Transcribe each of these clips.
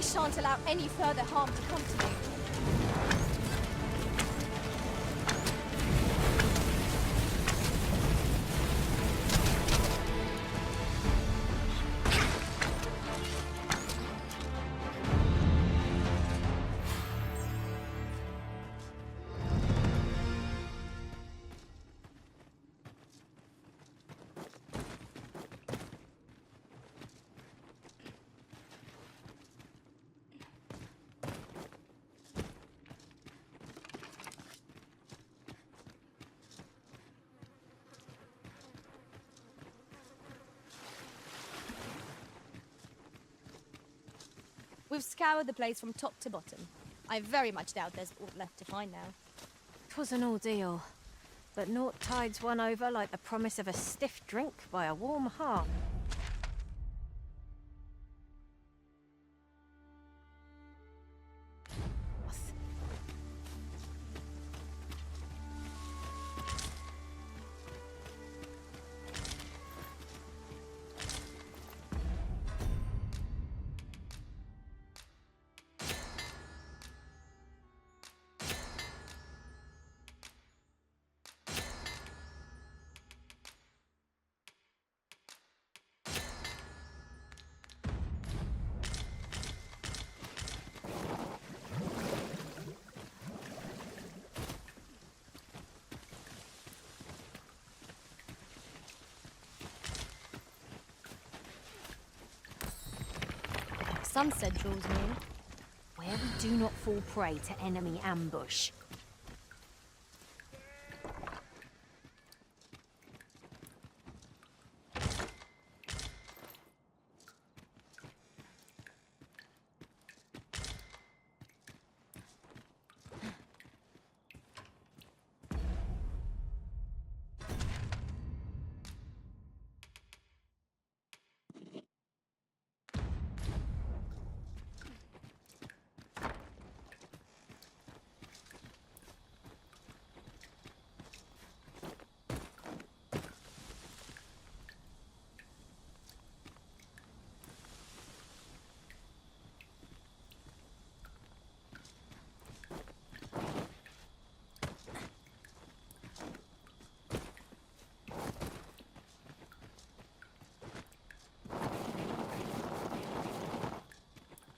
I shan't allow any further harm to come to you. We've scoured the place from top to bottom. I very much doubt there's aught left to find now. 'Twas an ordeal, but naught tides one over like the promise of a stiff drink by a warm heart. Sunset draws near. Where we do not fall prey to enemy ambush.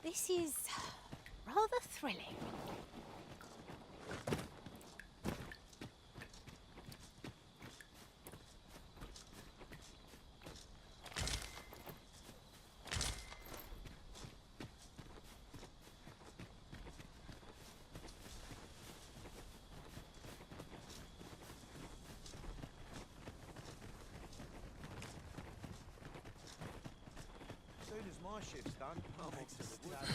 This is rather thrilling. As soon as my shift's done, I'm off to the woods.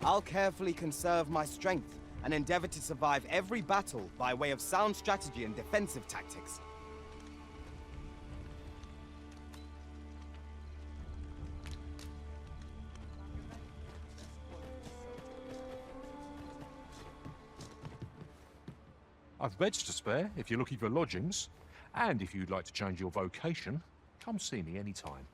I'll carefully conserve my strength and endeavor to survive every battle by way of sound strategy and defensive tactics. I've beds to spare if you're looking for lodgings. And if you'd like to change your vocation, come see me anytime.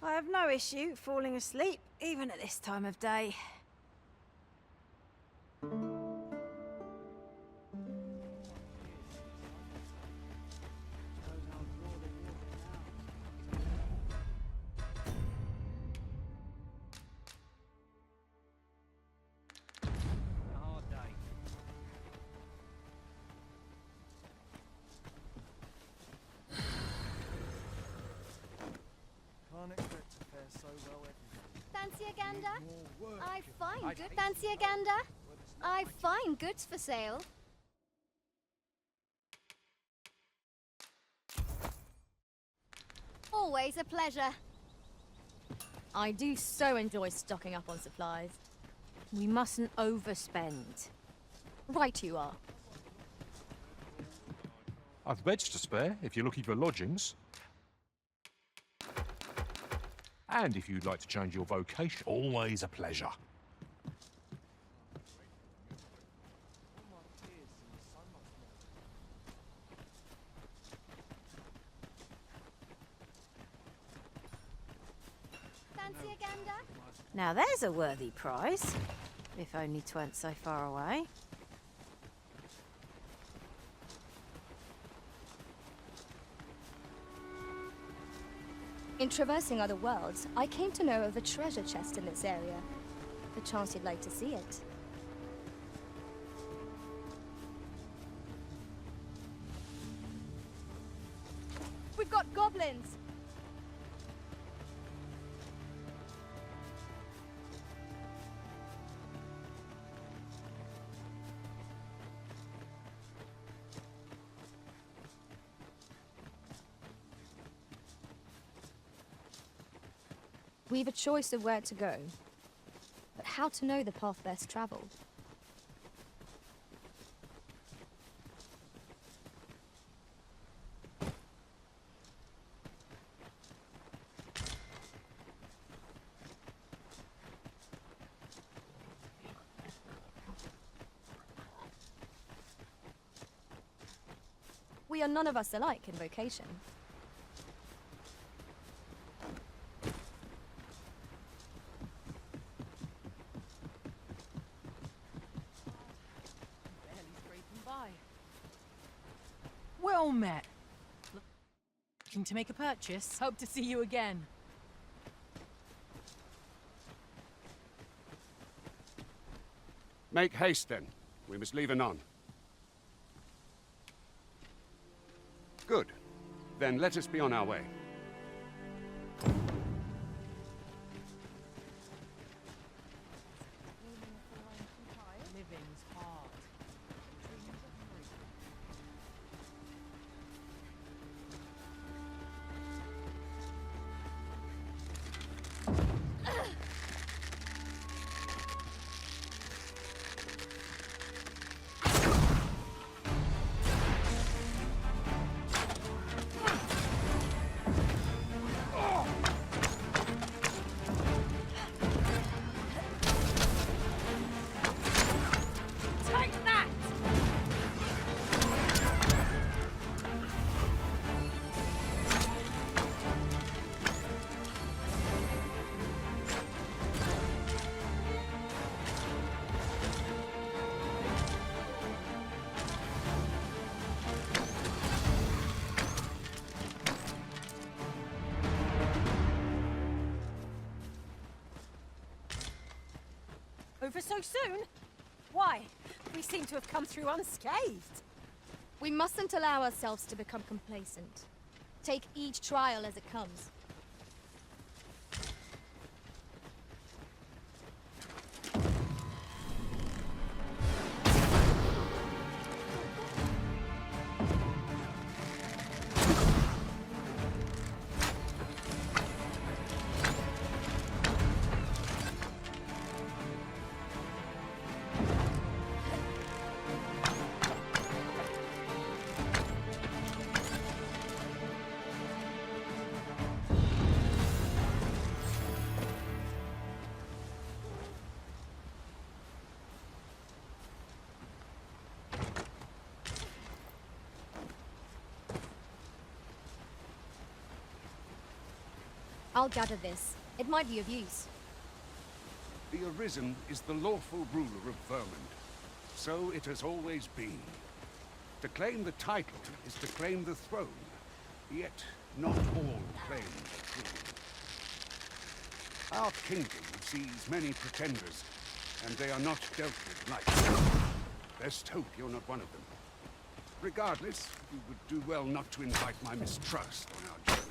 I have no issue falling asleep, even at this time of day. A hard day. Can't expect to fare so well every day. Fancy a gander? More work. I find I'd good. hate Fancy to a go gander? where there's not I much find goods for sale. Always a pleasure. I do so enjoy stocking up on supplies. We mustn't overspend. Right you are. I've beds to spare if you're looking for lodgings. And if you'd like to change your vocation, always a pleasure. Fancy a gander? Now there's a worthy prize, if only 'tweren't so far away. In traversing other worlds, I came to know of a treasure chest in this area. Perchance you'd like to see it. We've got goblins! We've a choice of where to go, but how to know the path best traveled? We are none of us alike in vocation. Well met. Looking to make a purchase? Hope to see you again. Make haste, then. We must leave anon. Good. Then let us be on our way. Living's hard. over so soon? Why? We seem to have come through unscathed. We mustn't allow ourselves to become complacent. Take each trial as it comes. I'll gather this. It might be of use. The Arisen is the lawful ruler of Vermund. So it has always been. To claim the title is to claim the throne. Yet not all claim the throne. Our kingdom sees many pretenders, and they are not dealt with lightly. Best hope you're not one of them. Regardless, you would do well not to invite my mistrust on our journey.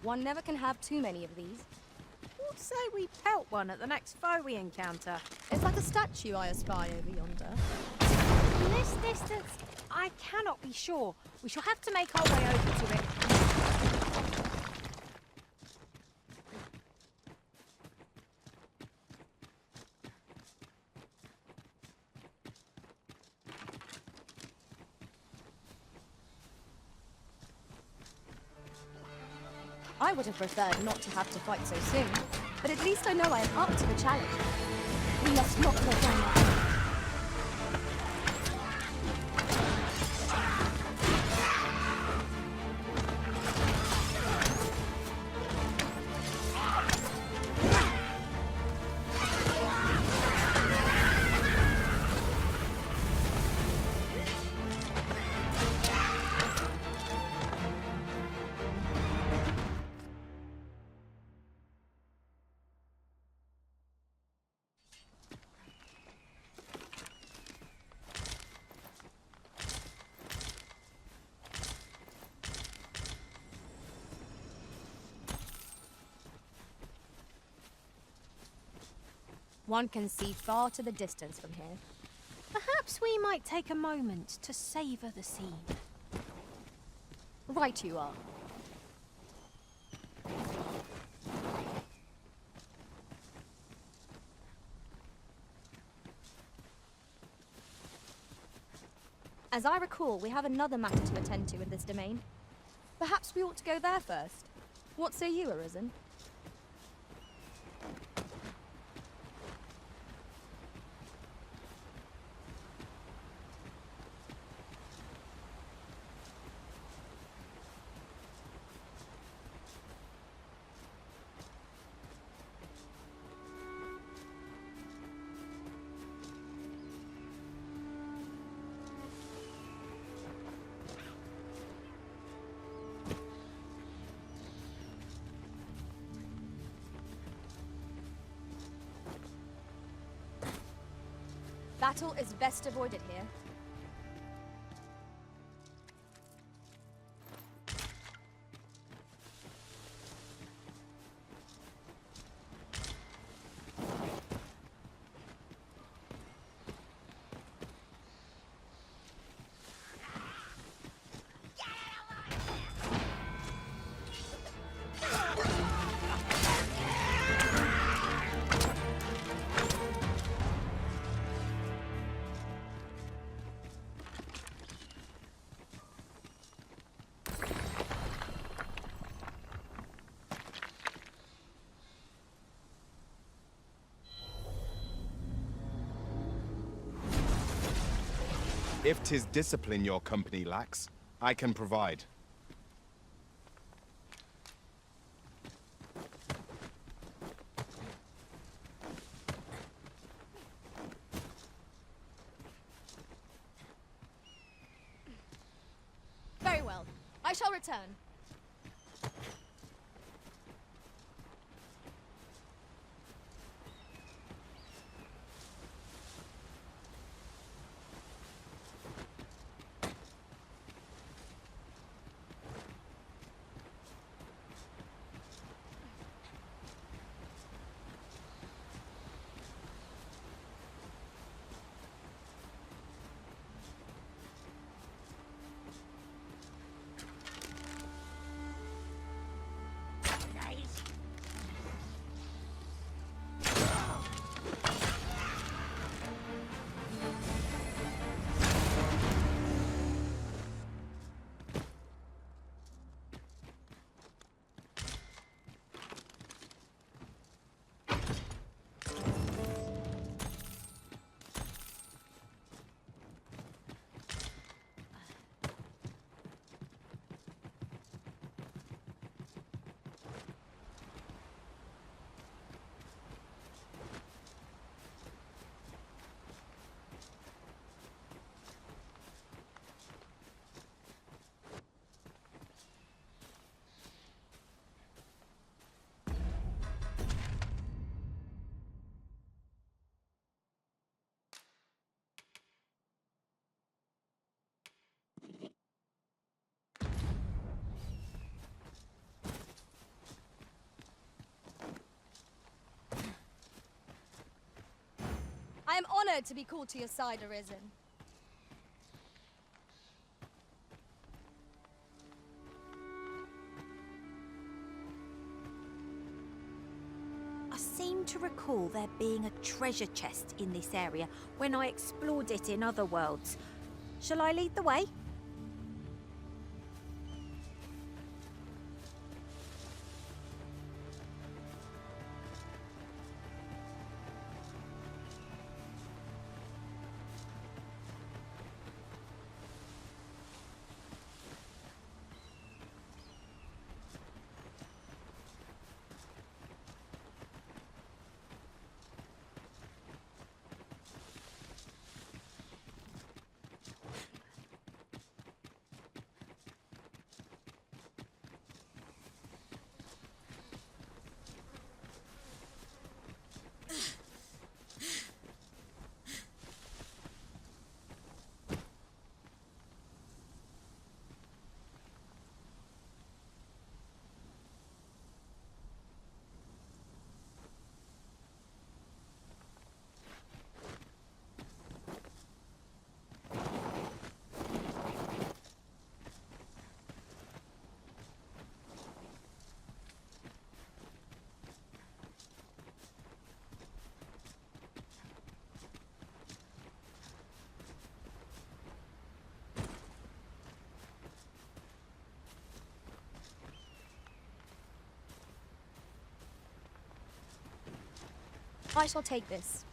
One never can have too many of these. What say we pelt one at the next foe we encounter? Is that a statue I espy over yonder? From this distance, I cannot be sure. We shall have to make our way over to it. I would have preferred not to have to fight so soon, but at least I know I am up to the challenge. We must not go down that way. One can see far to the distance from here. Perhaps we might take a moment to savor the scene. Right you are. As I recall, we have another matter to attend to in this domain. Perhaps we ought to go there first. What say you, Arisen? Battle is best avoided here. If 'tis discipline your company lacks, I can provide. Very well. I shall return. I am honored to be called to your side, Arisen. I seem to recall there being a treasure chest in this area when I explored it in other worlds. Shall I lead the way? I shall take this.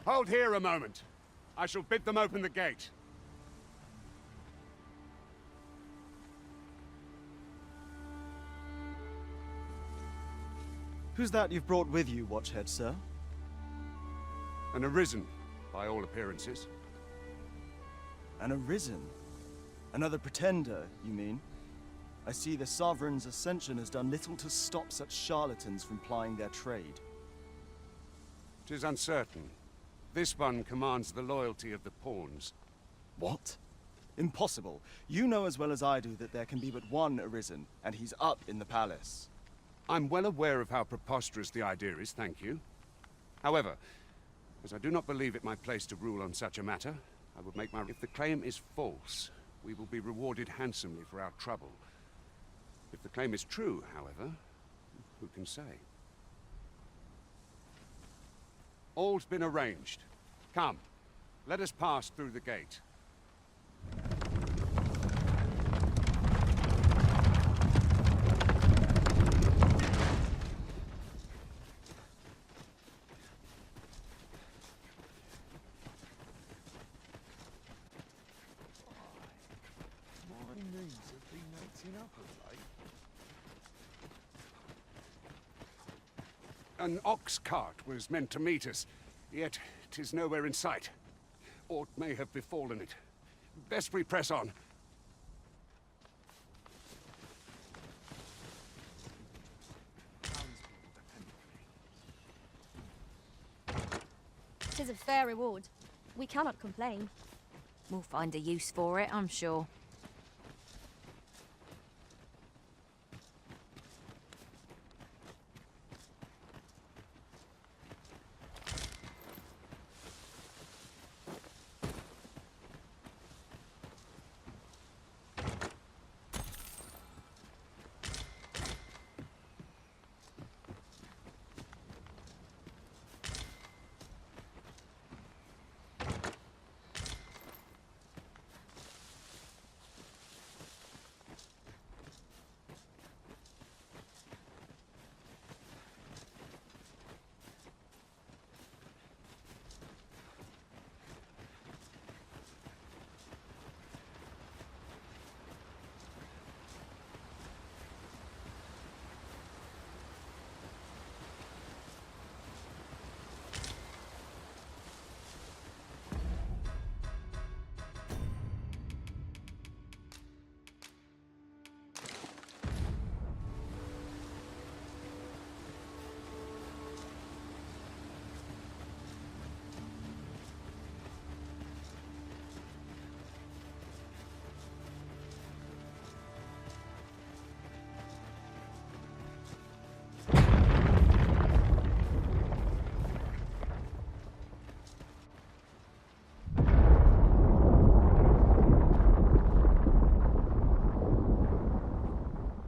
Hold here a moment. I shall bid them open the gate. Who's that you've brought with you, Watchhead, sir? An arisen, by all appearances. An arisen? Another pretender, you mean? I see the Sovereign's ascension has done little to stop such charlatans from plying their trade. 'Tis uncertain. This one commands the loyalty of the pawns. What? Impossible. You know as well as I do that there can be but one arisen, and he's up in the palace. I'm well aware of how preposterous the idea is, thank you. However, as I do not believe it my place to rule on such a matter, I would make my... If the claim is false, we will be rewarded handsomely for our trouble. If the claim is true, however, who can say? All's been arranged. Come, let us pass through the gate. My knees have been acting up of late. An ox cart was meant to meet us, yet 'tis nowhere in sight. Aught may have befallen it. Best we press on. Tis a fair reward. We cannot complain. We'll find a use for it, I'm sure.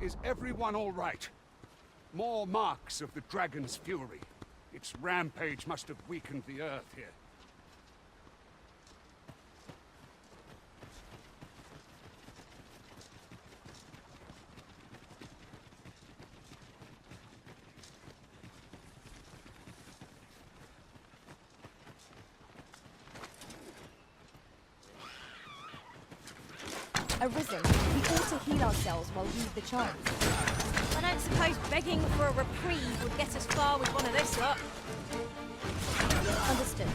Is everyone all right? More marks of the dragon's fury. Its rampage must have weakened the earth here. Arisen, we ought to heal ourselves while we the chance. I don't suppose begging for a reprieve would get us far with one of this lot. Understood.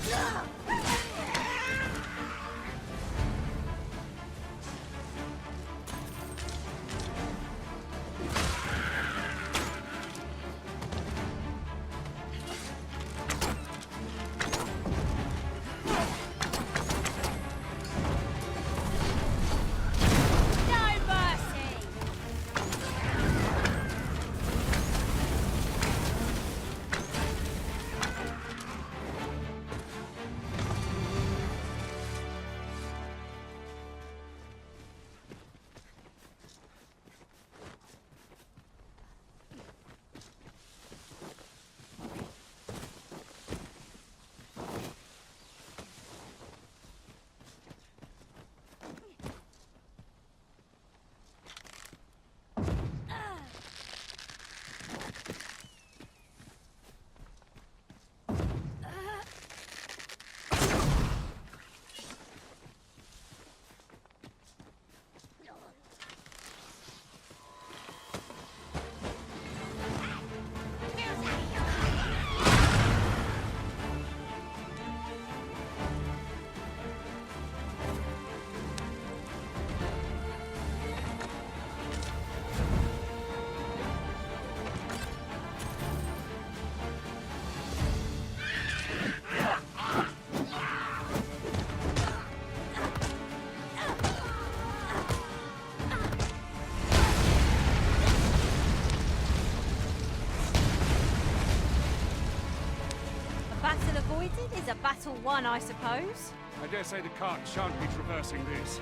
avoided is a battle won, I suppose. I dare say the cart shan't be traversing this.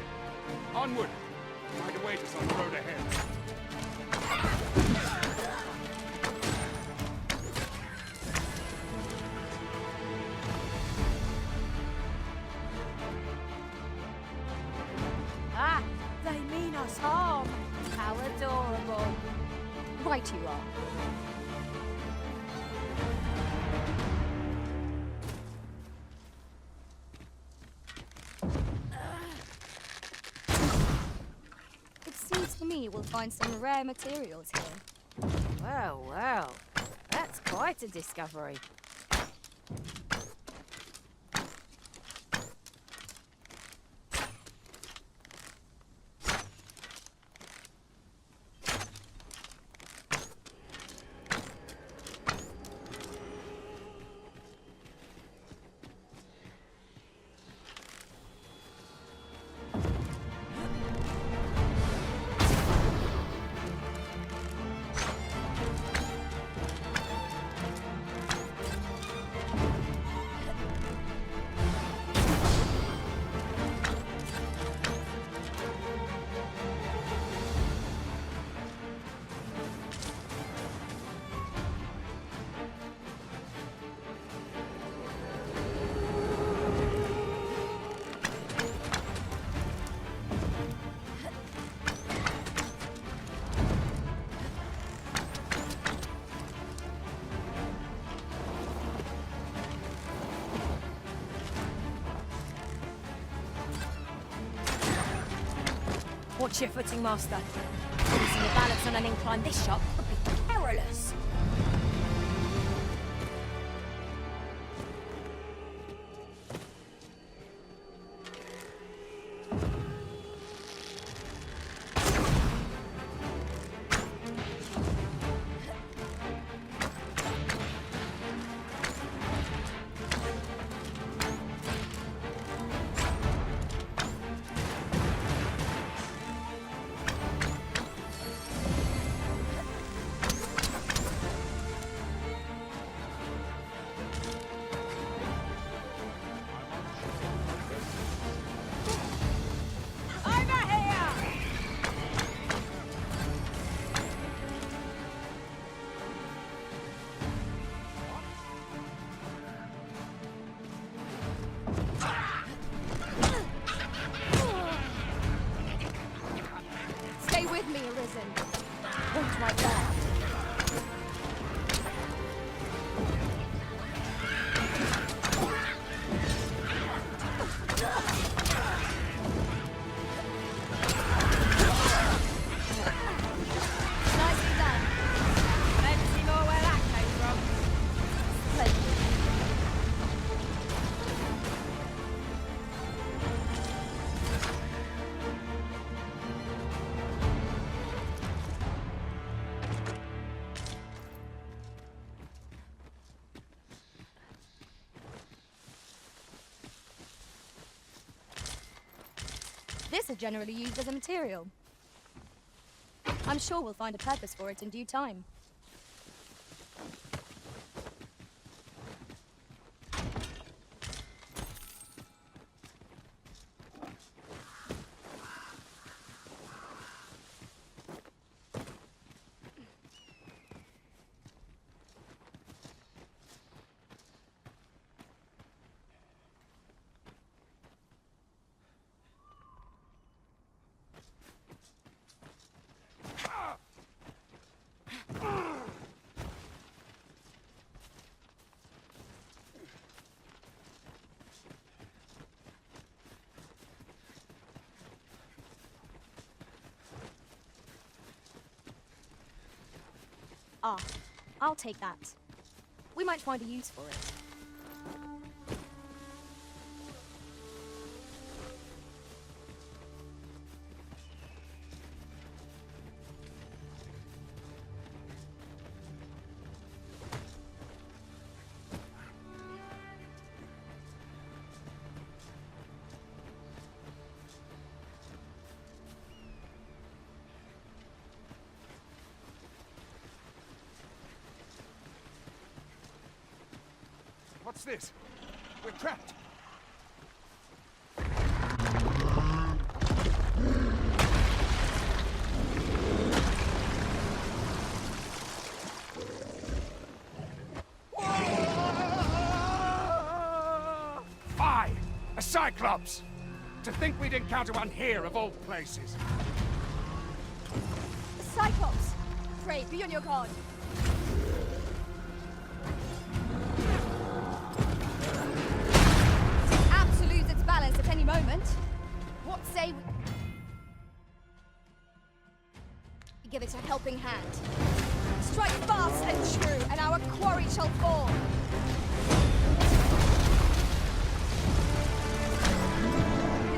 Onward! Might await us on the road ahead. Ah, they mean us harm. How adorable. Right you are. It seems to me we'll find some rare materials here. Well, well. That's quite a discovery. Watch your footing, Master. Losing your balance on an incline this sharp could be perilous. Stay with me, Arisen. Hold my ground. Nicely done. Fancy more where that came from. Splendid. This is generally used as a material. I'm sure we'll find a purpose for it in due time. Ah, I'll take that. We might find a use for it. What's this? We're trapped. Fie! A Cyclops! To think we'd encounter one here of all places. Cyclops! Pray, be on your guard. It's apt to lose its balance at any moment. What say we give it a helping hand? Strike fast and true, and our quarry shall fall.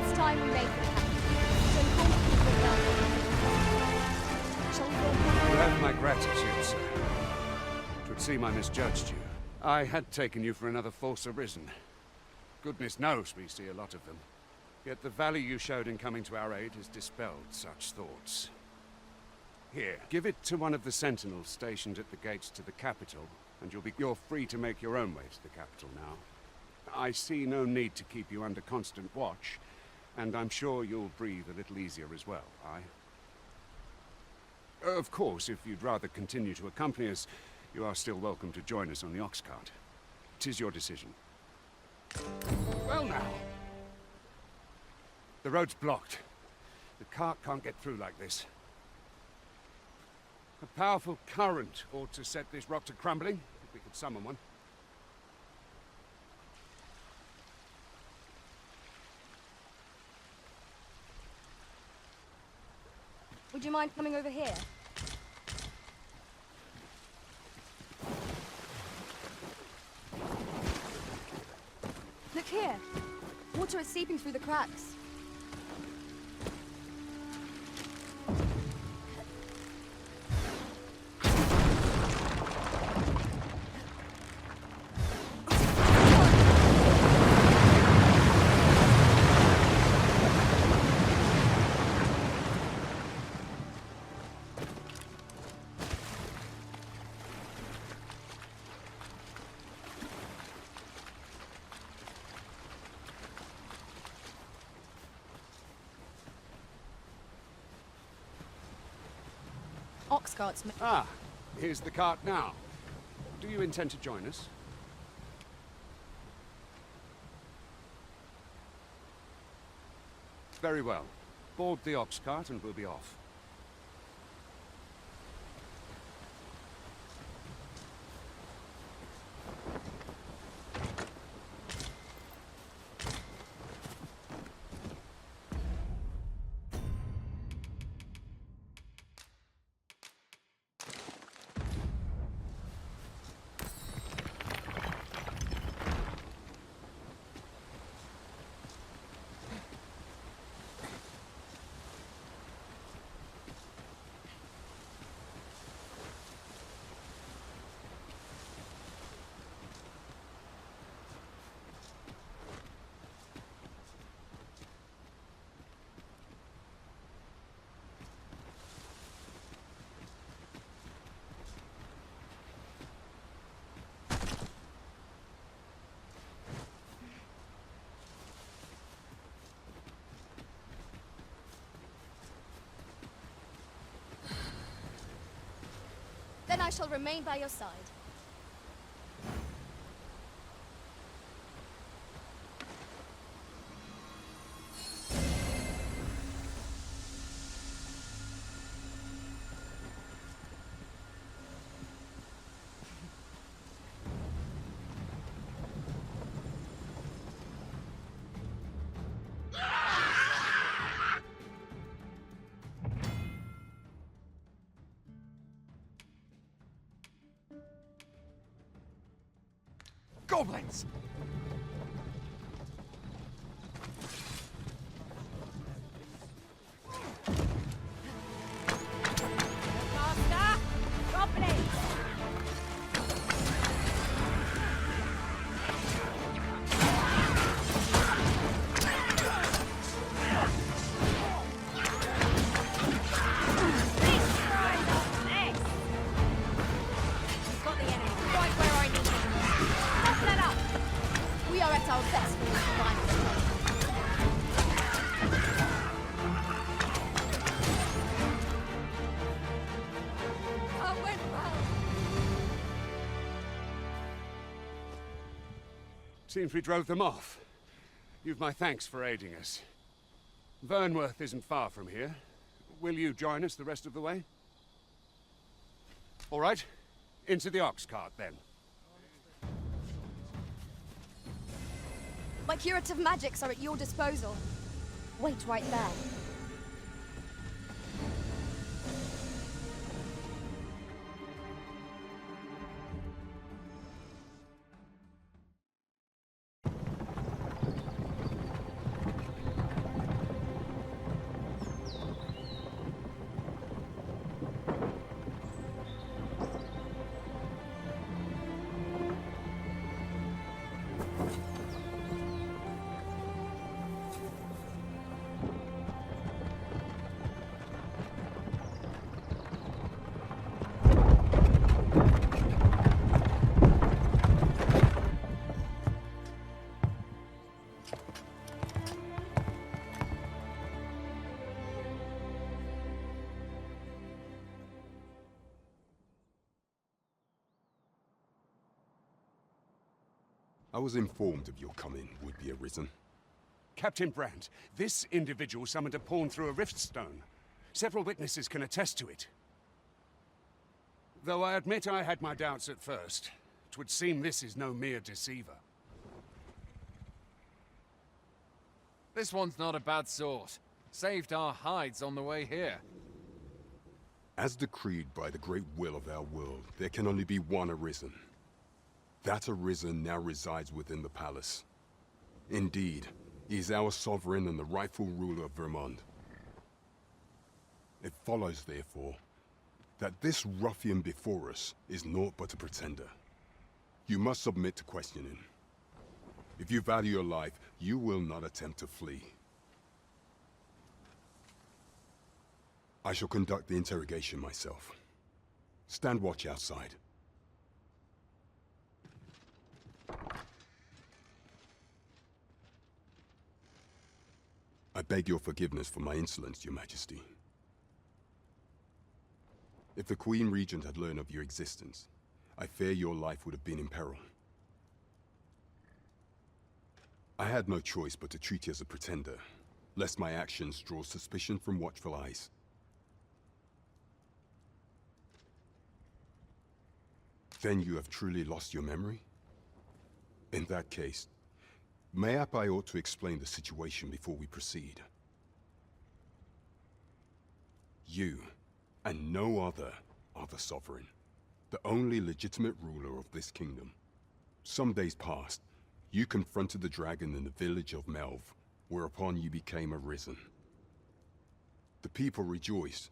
It's time we made for the capital. So inform the people well. Shall we go? You have my gratitude, sir. 'Twould seem I misjudged you. I had taken you for another Force Arisen. Goodness knows we see a lot of them. Yet the value you showed in coming to our aid has dispelled such thoughts. Here, give it to one of the sentinels stationed at the gates to the capital, and you're free to make your own way to the capital now. I see no need to keep you under constant watch, and I'm sure you'll breathe a little easier as well, aye? Of course, if you'd rather continue to accompany us, you are still welcome to join us on the ox cart. 'Tis your decision. Well now. The road's blocked. The cart can't get through like this. A powerful current ought to set this rock to crumbling, if we could summon one. Would you mind coming over here? Look here. Water is seeping through the cracks. Ox carts. Ah, here's the cart now. Do you intend to join us? Very well. Board the ox cart and we'll be off. Then I shall remain by your side. Goblins! Faster! Goblins! Got the enemy right where I need him. Gobble it up! Seems we drove them off. You've my thanks for aiding us. Vernworth isn't far from here. Will you join us the rest of the way? All right. Into the ox cart, then. My curative magics are at your disposal. Wait right there. I was informed of your coming would be arisen. Captain Brandt, this individual summoned a pawn through a rift stone. Several witnesses can attest to it. Though I admit I had my doubts at first. 'Twould seem this is no mere deceiver. This one's not a bad sort. Saved our hides on the way here. As decreed by the great will of our world, there can only be one arisen. That arisen now resides within the palace. Indeed, he is our sovereign and the rightful ruler of Vermont. It follows, therefore, that this ruffian before us is naught but a pretender. You must submit to questioning. If you value your life, you will not attempt to flee. I shall conduct the interrogation myself. Stand watch outside. I beg your forgiveness for my insolence, Your Majesty. If the Queen Regent had learned of your existence, I fear your life would have been in peril. I had no choice but to treat you as a pretender, lest my actions draw suspicion from watchful eyes. Then you have truly lost your memory? In that case, mayhap I ought to explain the situation before we proceed. You, and no other, are the sovereign, the only legitimate ruler of this kingdom. Some days past, you confronted the dragon in the village of Melv, whereupon you became arisen. The people rejoiced,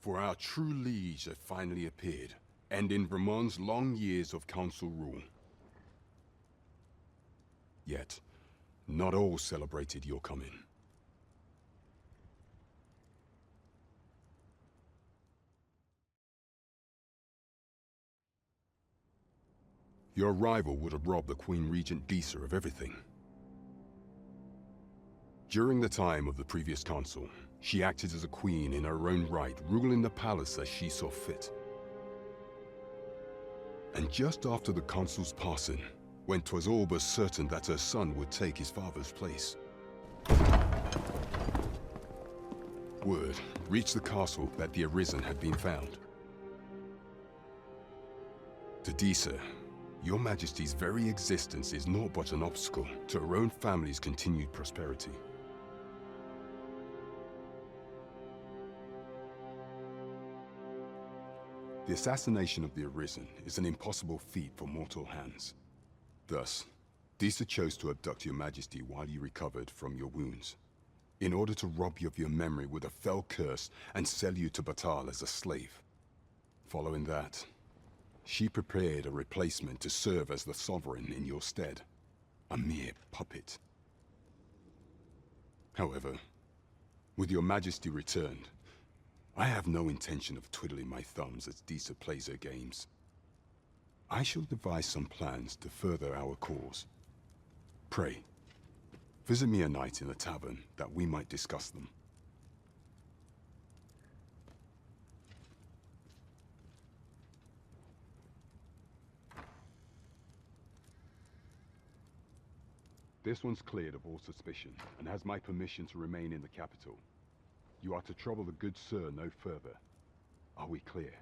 for our true liege had finally appeared, ending Vermont's long years of council rule. Yet, not all celebrated your coming. Your arrival would have robbed the Queen Regent Disa of everything. During the time of the previous council, she acted as a queen in her own right, ruling the palace as she saw fit. And just after the council's passing, when 'twas all but certain that her son would take his father's place, word reached the castle that the Arisen had been found. To Disa, your Majesty's very existence is naught but an obstacle to her own family's continued prosperity. The assassination of the Arisen is an impossible feat for mortal hands. Thus, Disa chose to abduct your Majesty while you recovered from your wounds, in order to rob you of your memory with a fell curse and sell you to Batal as a slave. Following that, she prepared a replacement to serve as the sovereign in your stead, a mere puppet. However, with your Majesty returned, I have no intention of twiddling my thumbs as Disa plays her games. I shall devise some plans to further our cause. Pray, visit me a night in the tavern that we might discuss them. This one's cleared of all suspicion, and has my permission to remain in the capital. You are to trouble the good sir no further. Are we clear?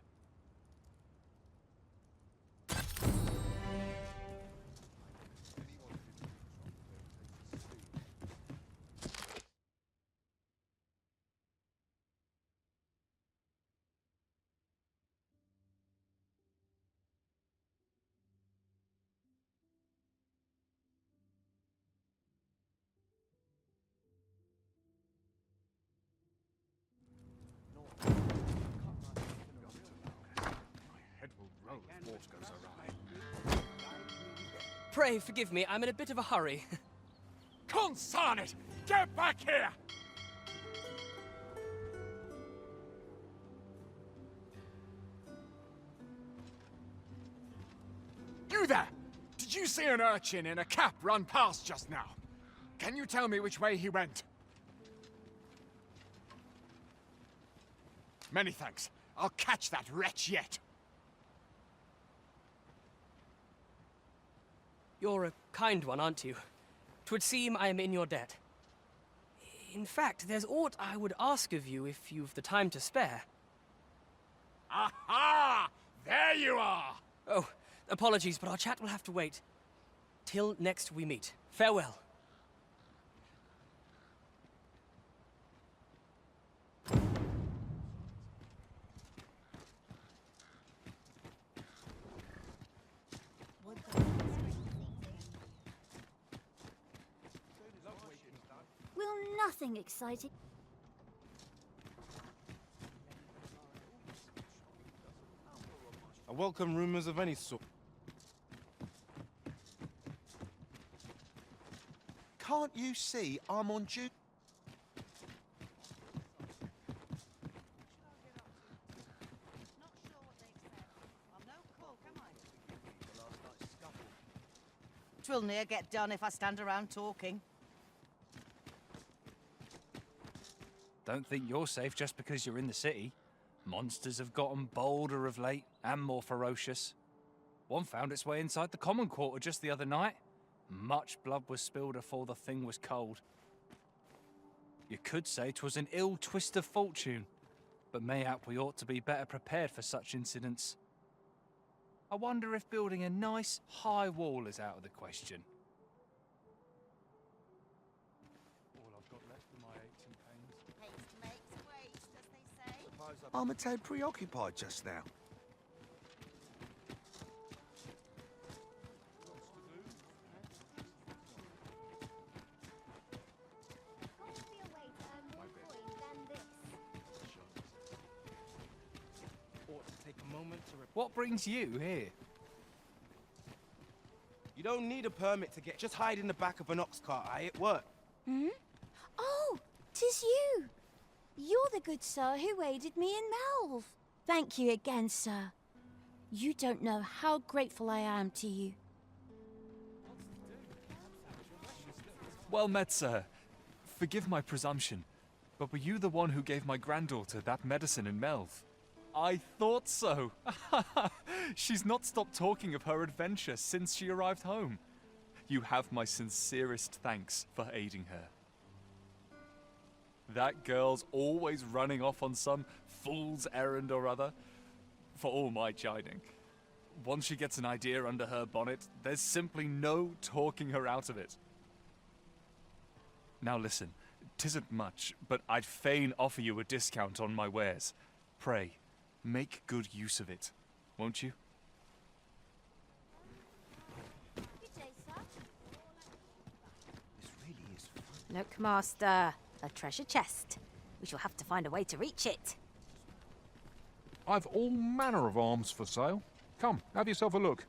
Head will roll if water goes awry. Pray forgive me, I'm in a bit of a hurry. Consign it! Get back here! You there! Did you see an urchin in a cap run past just now? Can you tell me which way he went? Many thanks. I'll catch that wretch yet. You're a kind one, aren't you? 'Twould seem I am in your debt. In fact, there's aught I would ask of you if you've the time to spare. Aha! There you are! Oh, apologies, but our chat will have to wait. Till next we meet. Farewell. Will nothing exciting? I welcome rumors of any sort. Can't you see I'm on duty? Twill near get done if I stand around talking. Don't think you're safe just because you're in the city. Monsters have gotten bolder of late, and more ferocious. One found its way inside the common quarter just the other night. Much blood was spilled afore the thing was cold. You could say 'twas an ill twist of fortune, but mayhap we ought to be better prepared for such incidents. I wonder if building a nice, high wall is out of the question. All I've got left for my aching pains. Haste makes waste, as they say. I'm a tad preoccupied just now. What brings you here? You don't need a permit to get. Just hide in the back of an ox cart, aye? It worked. Hmm? Oh, 'tis you. You're the good sir who aided me in Melve. Thank you again, sir. You don't know how grateful I am to you. Well met, sir. Forgive my presumption, but were you the one who gave my granddaughter that medicine in Melve? I thought so. She's not stopped talking of her adventure since she arrived home. You have my sincerest thanks for aiding her. That girl's always running off on some fool's errand or other, for all my chiding. Once she gets an idea under her bonnet, there's simply no talking her out of it. Now listen, 'tisn't much, but I'd fain offer you a discount on my wares. Pray, make good use of it, won't you? Look, Master, a treasure chest. We shall have to find a way to reach it. I've all manner of arms for sale. Come, have yourself a look.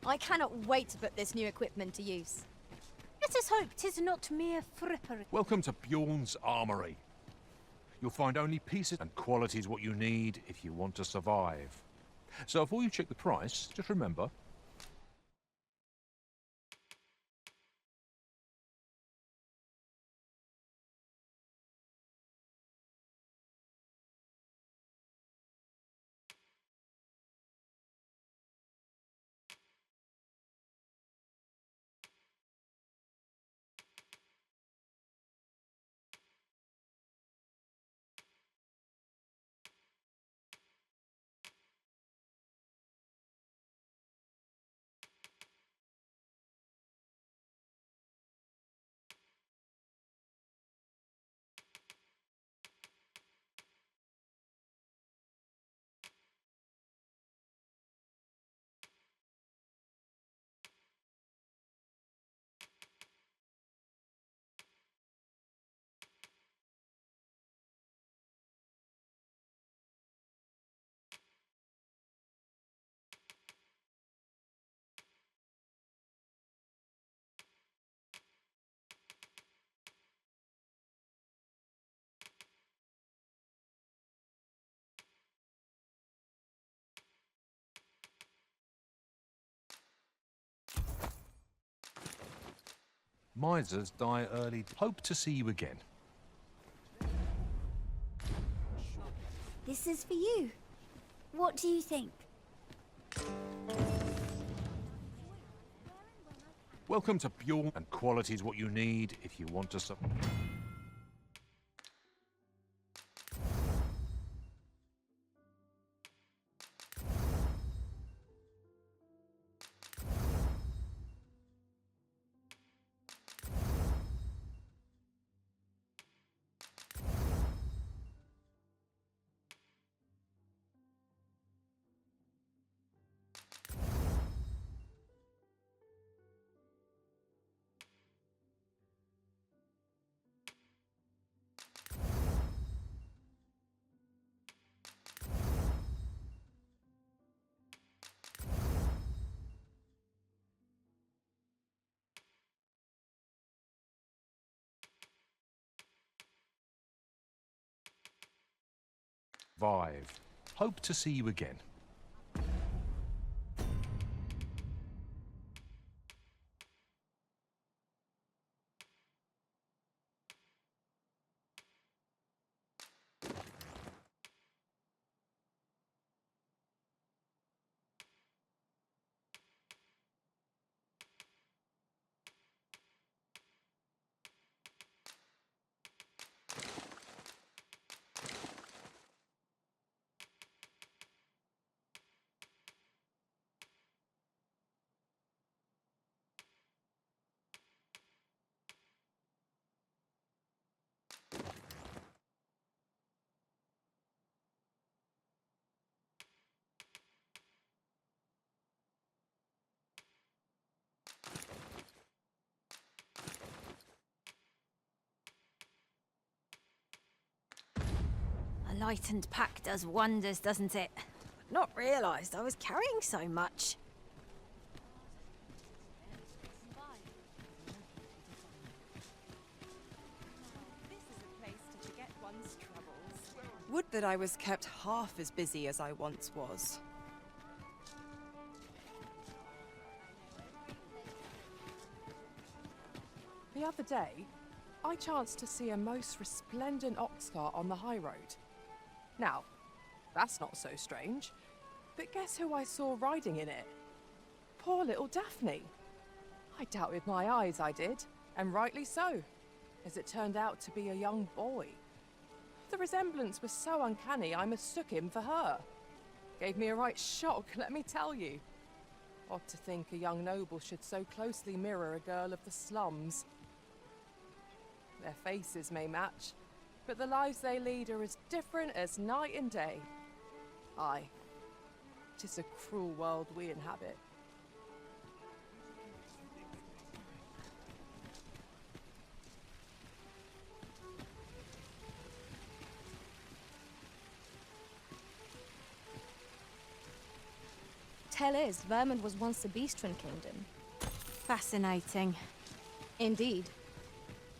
I cannot wait to put this new equipment to use. Let us hope 'tis not mere frippery. Welcome to Bjorn's Armory. You'll find only pieces and qualities what you need if you want to survive. So before you check the price, just remember, misers die early. Hope to see you again. This is for you. What do you think? Welcome to Bjorn, and qualities what you need if you want to survive. Hope to see you again. A lightened pack does wonders, doesn't it? I'd not realised I was carrying so much. Would that I was kept half as busy as I once was. The other day, I chanced to see a most resplendent ox cart on the high road. Now, that's not so strange, but guess who I saw riding in it? Poor little Daphne. I doubted my eyes, I did, and rightly so, as it turned out to be a young boy. The resemblance was so uncanny, I mistook him for her. Gave me a right shock, let me tell you. Odd to think a young noble should so closely mirror a girl of the slums. Their faces may match, but the lives they lead are as different as night and day. Aye, 'tis a cruel world we inhabit. tell is, Vermund was once the Beastren Kingdom. Fascinating. Indeed.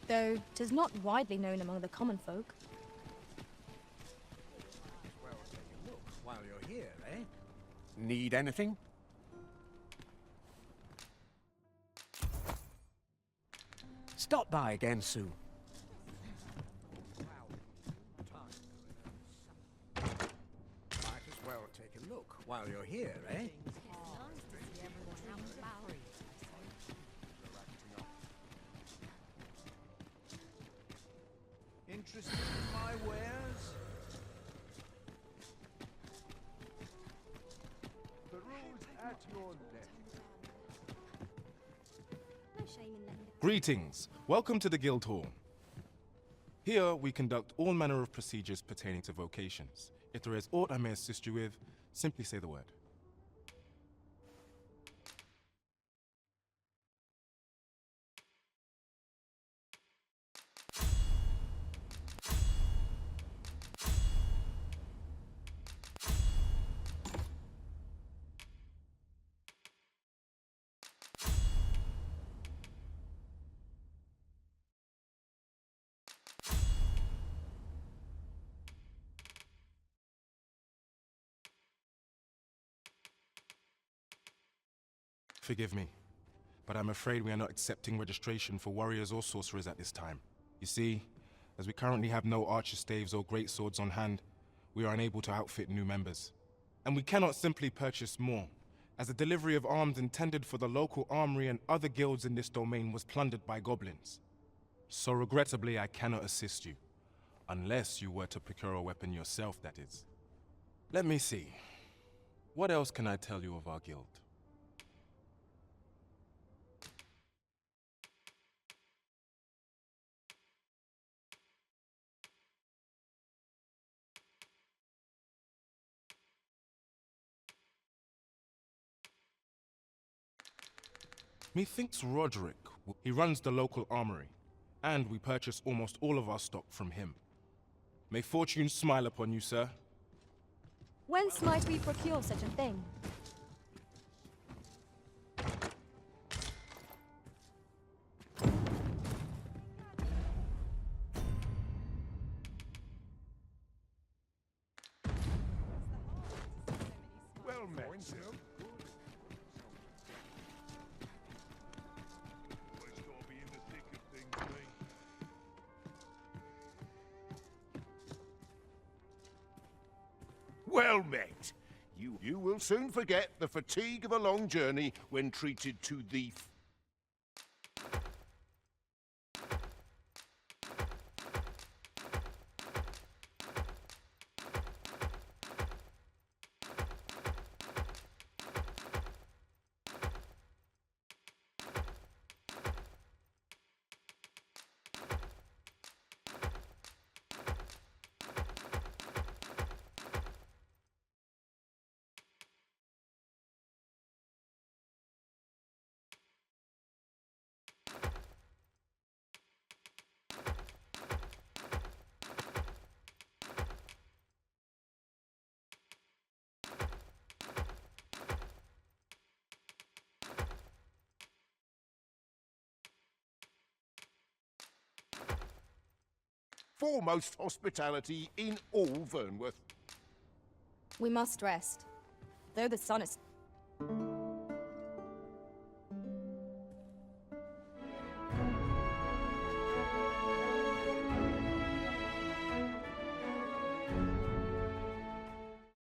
Though 'tis not widely known among the common folk. Well, take a look while you're here, eh? Need anything? Stop by again soon. Might as well take a look while you're here, eh? Interested in my wares? The rules at your neck. Greetings. Welcome to the Guild Hall. Here we conduct all manner of procedures pertaining to vocations. If there is aught I may assist you with, simply say the word. Forgive me, but I'm afraid we are not accepting registration for warriors or sorcerers at this time. You see, as we currently have no archer staves or great swords on hand, we are unable to outfit new members. And we cannot simply purchase more, as the delivery of arms intended for the local armory and other guilds in this domain was plundered by goblins. So regrettably, I cannot assist you. Unless you were to procure a weapon yourself, that is. Let me see. What else can I tell you of our guild? Methinks Roderick. He runs the local armory, and we purchase almost all of our stock from him. May fortune smile upon you, sir. Whence might we procure such a thing? Well met, sir. Well met. You will soon forget the fatigue of a long journey when treated to the... foremost hospitality in all Vernworth. We must rest. Though the sun is...